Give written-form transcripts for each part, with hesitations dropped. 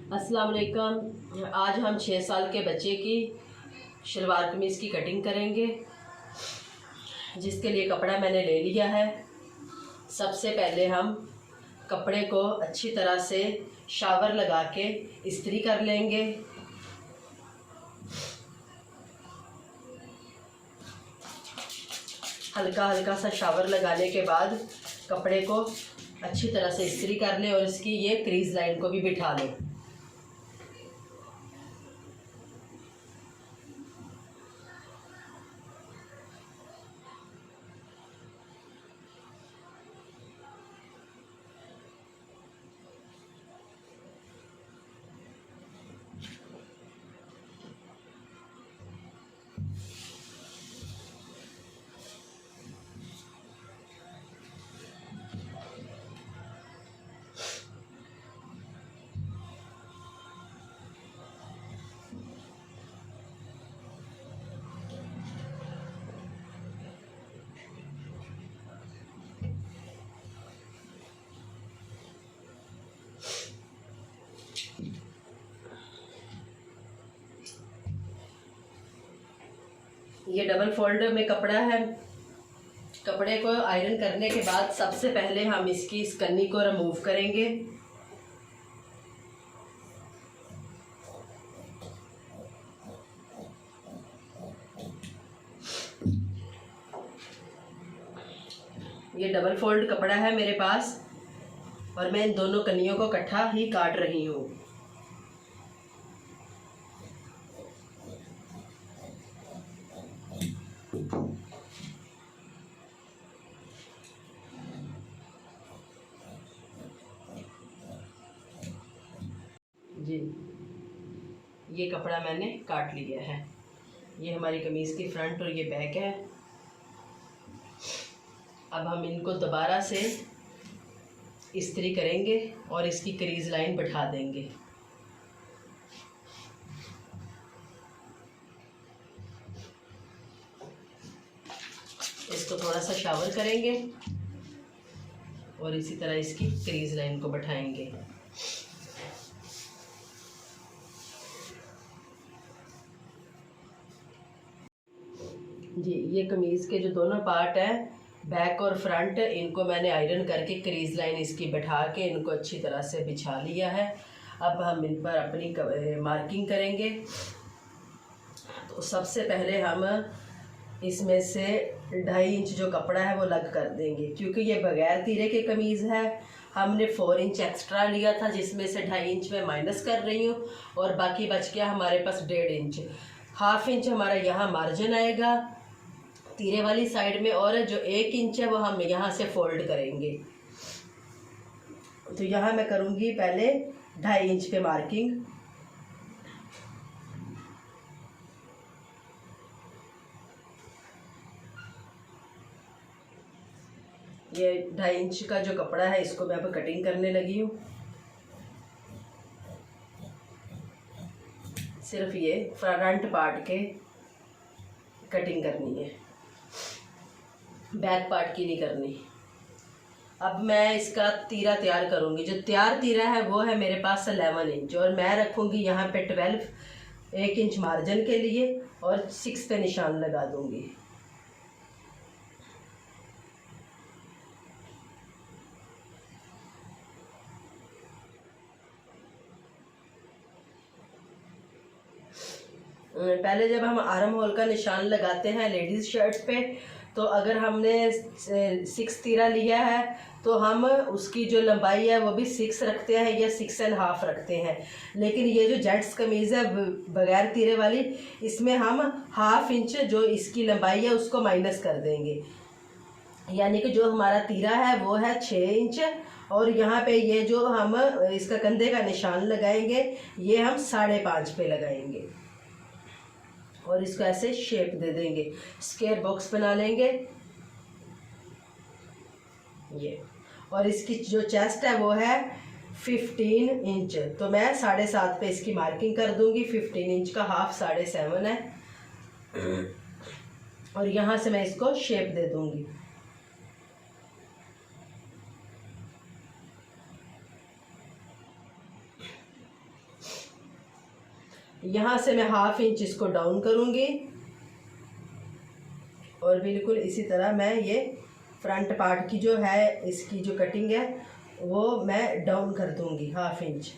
अस्सलाम वालेकुम। आज हम 6 साल के बच्चे की शलवार कमीज़ की कटिंग करेंगे, जिसके लिए कपड़ा मैंने ले लिया है। सबसे पहले हम कपड़े को अच्छी तरह से शावर लगा के इस्त्री कर लेंगे। हल्का हल्का सा शावर लगाने के बाद कपड़े को अच्छी तरह से इस्त्री कर लें और इसकी ये क्रीज लाइन को भी बिठा लें। ये डबल फोल्ड में कपड़ा है। कपड़े को आयरन करने के बाद सबसे पहले हम इसकी इस कन्नी को रिमूव करेंगे। ये डबल फोल्ड कपड़ा है मेरे पास और मैं इन दोनों कन्नियों को इकट्ठा ही काट रही हूँ। जी, ये कपड़ा मैंने काट लिया है। ये हमारी कमीज़ की फ्रंट और ये बैक है। अब हम इनको दोबारा से इस्त्री करेंगे और इसकी क्रीज लाइन बैठा देंगे। इसको थोड़ा सा शावर करेंगे और इसी तरह इसकी क्रीज लाइन को बैठाएंगे। जी, ये कमीज़ के जो दोनों पार्ट हैं, बैक और फ्रंट, इनको मैंने आयरन करके क्रीज लाइन इसकी बैठा के इनको अच्छी तरह से बिछा लिया है। अब हम इन पर अपनी मार्किंग करेंगे। तो सबसे पहले हम इसमें से 2.5 इंच जो कपड़ा है वो अलग कर देंगे, क्योंकि ये बगैर तीरे के कमीज़ है। हमने 4 इंच एक्स्ट्रा लिया था, जिसमें से 2.5 इंच में माइनस कर रही हूँ और बाकी बच गया हमारे पास 1.5 इंच। 1/2 इंच हमारा यहाँ मार्जिन आएगा तीरे वाली साइड में, और जो 1 इंच है वो हम यहाँ से फोल्ड करेंगे। तो यहाँ मैं करूँगी पहले 2.5 इंच पे मार्किंग। ये 2.5 इंच का जो कपड़ा है इसको मैं अब कटिंग करने लगी हूँ। सिर्फ ये फ्रंट पार्ट के कटिंग करनी है, बैक पार्ट की नहीं करनी। अब मैं इसका तीरा तैयार करूँगी। जो तैयार तीरा है वो है मेरे पास 11 इंच और मैं रखूँगी यहाँ पे 12, 1 इंच मार्जिन के लिए, और 6 पे निशान लगा दूँगी। पहले जब हम आर्म होल का निशान लगाते हैं लेडीज़ शर्ट पे, तो अगर हमने 6 तीरा लिया है तो हम उसकी जो लंबाई है वो भी 6 रखते हैं या 6.5 रखते हैं। लेकिन ये जो जेंट्स कमीज़ है बगैर तीरे वाली, इसमें हम 1/2 इंच जो इसकी लंबाई है उसको माइनस कर देंगे। यानी कि जो हमारा तीरा है वो है 6 इंच, और यहाँ पे ये जो हम इसका कंधे का निशान लगाएंगे ये हम 5.5 पे लगाएंगे और इसको ऐसे शेप दे देंगे। स्क्वायर बॉक्स बना लेंगे ये, और इसकी जो चेस्ट है वो है 15 इंच। तो मैं 7.5 पे इसकी मार्किंग कर दूंगी। 15 इंच का हाफ 7.5 है और यहाँ से मैं इसको शेप दे दूंगी। यहाँ से मैं 1/2 इंच इसको डाउन करूँगी और बिल्कुल इसी तरह मैं ये फ्रंट पार्ट की जो है इसकी जो कटिंग है वो मैं डाउन कर दूँगी 1/2 इंच।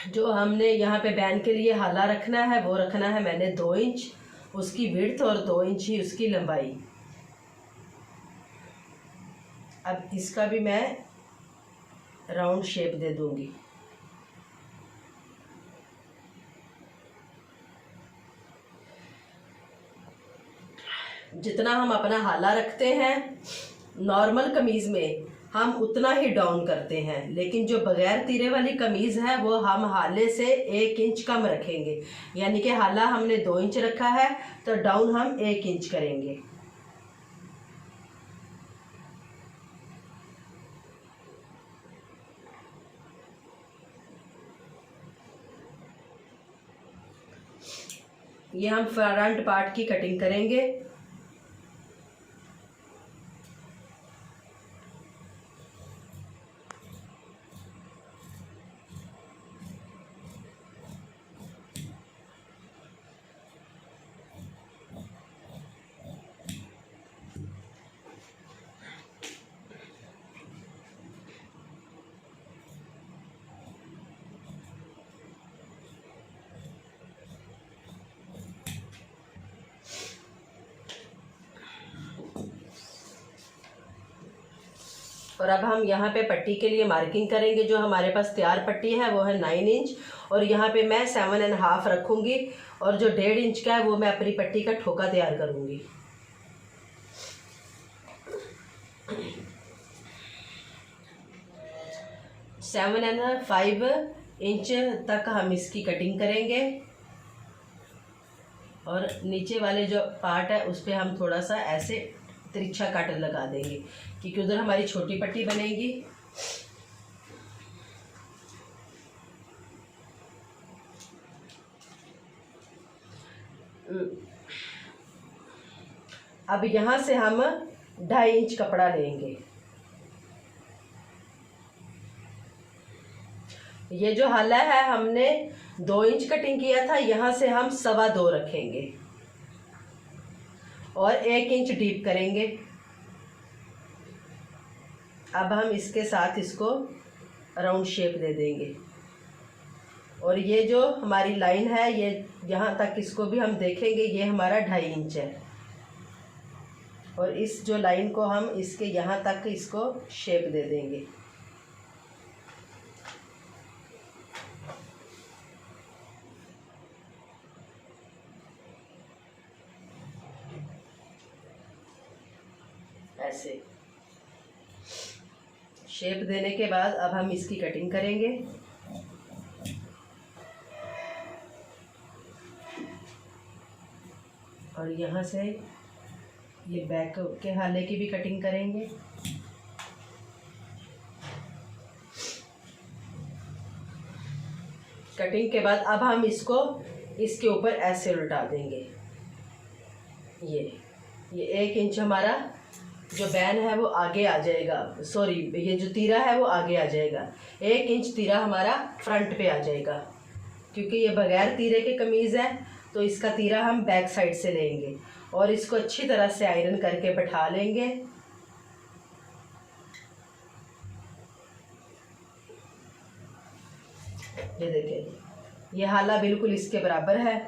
जो हमने यहाँ पे बैन के लिए हाला रखना है वो रखना है मैंने 2 इंच, उसकी विड्थ और 2 इंच ही उसकी लंबाई। अब इसका भी मैं राउंड शेप दे दूंगी। जितना हम अपना हाला रखते हैं नॉर्मल कमीज़ में हम उतना ही डाउन करते हैं, लेकिन जो बगैर तीरे वाली कमीज़ है वो हम हाला से 1 इंच कम रखेंगे। यानी कि हाला हमने 2 इंच रखा है तो डाउन हम 1 इंच करेंगे। ये हम फ्रंट पार्ट की कटिंग करेंगे। और अब हम यहाँ पे पट्टी के लिए मार्किंग करेंगे। जो हमारे पास तैयार पट्टी है वो है 9 इंच और यहाँ पे मैं 7.5 रखूँगी और जो 1.5 इंच का है वो मैं अपनी पट्टी का ठोका तैयार करूँगी। सेवन एंड 5 इंच तक हम इसकी कटिंग करेंगे और नीचे वाले जो पार्ट है उस पर हम थोड़ा सा ऐसे तिरछा कट लगा देंगे क्योंकि उधर हमारी छोटी पट्टी बनेगी। अब यहाँ से हम 2.5 इंच कपड़ा लेंगे। ये जो हाला है हमने 2 इंच कटिंग किया था, यहाँ से हम 2.25 रखेंगे और 1 इंच डीप करेंगे। अब हम इसके साथ इसको राउंड शेप दे देंगे और ये जो हमारी लाइन है ये यहाँ तक इसको भी हम देखेंगे, ये हमारा 2.5 इंच है और इस जो लाइन को हम इसके यहाँ तक इसको शेप दे देंगे। ऐसे शेप देने के बाद अब हम इसकी कटिंग करेंगे। और यहाँ से ये बैक के हाले की भी कटिंग करेंगे। कटिंग के बाद अब हम इसको इसके ऊपर ऐसे उल्टा देंगे। ये 1 इंच हमारा जो बैन है वो आगे आ जाएगा, सॉरी ये जो तीरा है वो आगे आ जाएगा। 1 इंच तीरा हमारा फ्रंट पे आ जाएगा क्योंकि ये बगैर तीरे के कमीज़ है तो इसका तीरा हम बैक साइड से लेंगे और इसको अच्छी तरह से आयरन करके बैठा लेंगे। ये देखिए ये हाला बिल्कुल इसके बराबर है।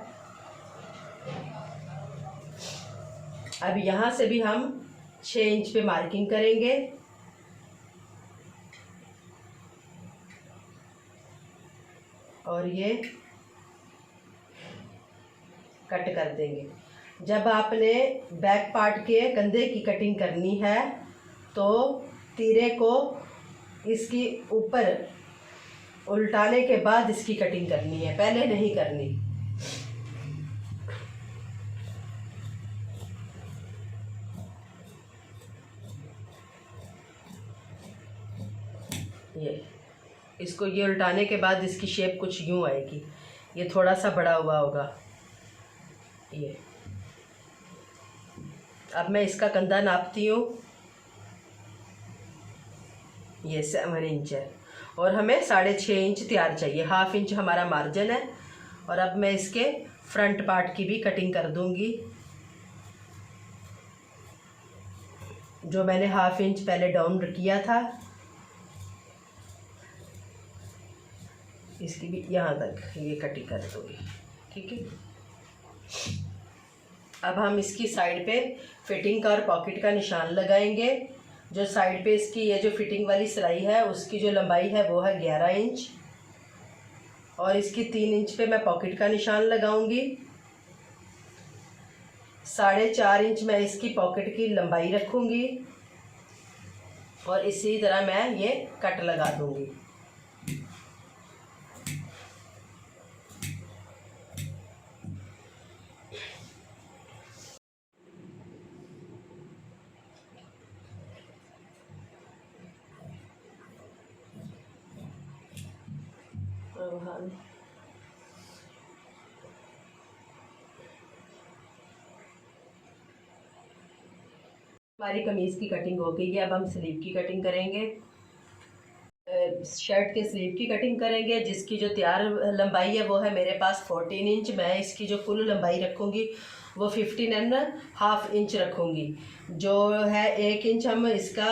अब यहाँ से भी हम 6 इंच पे मार्किंग करेंगे और ये कट कर देंगे। जब आपने बैक पार्ट के कंधे की कटिंग करनी है तो तीरे को इसकी ऊपर उल्टाने के बाद इसकी कटिंग करनी है, पहले नहीं करनी। ये इसको ये उल्टाने के बाद इसकी शेप कुछ यूँ आएगी, ये थोड़ा सा बड़ा हुआ होगा। ये अब मैं इसका कंधा नापती हूँ। ये 7 इंच है और हमें 6.5 इंच तैयार चाहिए। 1/2 इंच हमारा मार्जिन है। और अब मैं इसके फ्रंट पार्ट की भी कटिंग कर दूंगी। जो मैंने 1/2 इंच पहले डाउन किया था, इसकी भी यहाँ तक ये कटिंग कर दूंगी। ठीक है, अब हम इसकी साइड पे फिटिंग का और पॉकेट का निशान लगाएंगे। जो साइड पे इसकी ये जो फिटिंग वाली सिलाई है, उसकी जो लंबाई है वो है 11 इंच और इसकी 3 इंच पे मैं पॉकेट का निशान लगाऊंगी। 4.5 इंच मैं इसकी पॉकेट की लंबाई रखूंगी और इसी तरह मैं ये कट लगा दूंगी। हमारी कमीज़ की कटिंग हो गई है। अब हम स्लीव की कटिंग करेंगे। शर्ट के स्लीव की कटिंग करेंगे, जिसकी जो तैयार लंबाई है वो है मेरे पास 14 इंच। मैं इसकी जो कुल लंबाई रखूँगी वो 15.5 इंच रखूँगी। जो है 1 इंच हम इसका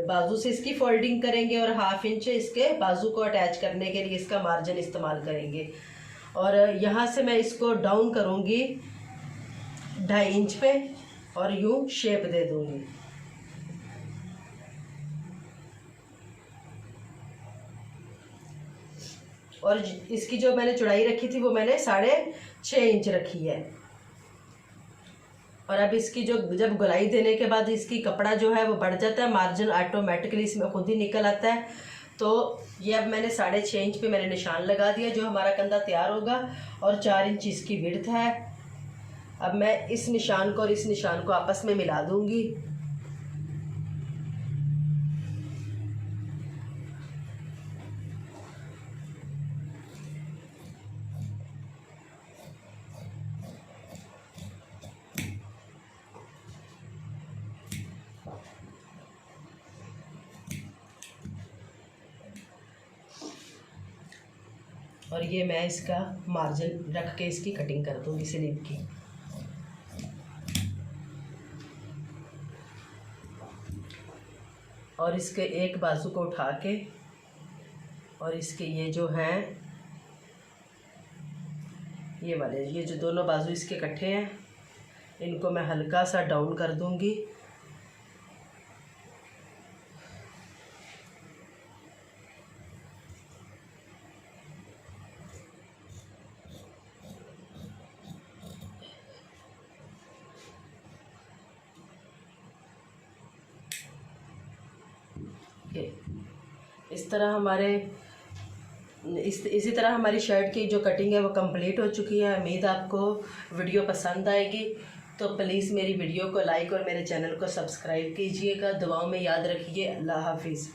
बाजू से इसकी फोल्डिंग करेंगे और 1/2 इंच इसके बाजू को अटैच करने के लिए इसका मार्जिन इस्तेमाल करेंगे। और यहाँ से मैं इसको डाउन करूँगी 2.5 इंच पे और यूँ शेप दे दूँगी। और इसकी जो मैंने चौड़ाई रखी थी वो मैंने 6.5 इंच रखी है। और अब इसकी जो जब गोलाई देने के बाद इसकी कपड़ा जो है वो बढ़ जाता है, मार्जिन ऑटोमेटिकली इसमें खुद ही निकल आता है। तो ये अब मैंने 6.5 इंच पे मैंने निशान लगा दिया जो हमारा कंधा तैयार होगा और 4 इंच इसकी विड्थ है। अब मैं इस निशान को और इस निशान को आपस में मिला दूंगी। और ये मैं इसका मार्जिन रख के इसकी कटिंग कर दूंगी स्लीव की। और इसके एक बाजू को उठा के और इसके ये जो हैं ये वाले ये जो दोनों बाजू इसके इकट्ठे हैं, इनको मैं हल्का सा डाउन कर दूंगी। इस तरह हमारे इसी तरह हमारी शर्ट की जो कटिंग है वो कंप्लीट हो चुकी है। उम्मीद आपको वीडियो पसंद आएगी, तो प्लीज़ मेरी वीडियो को लाइक और मेरे चैनल को सब्सक्राइब कीजिएगा। दुआओं में याद रखिए। अल्लाह हाफिज़।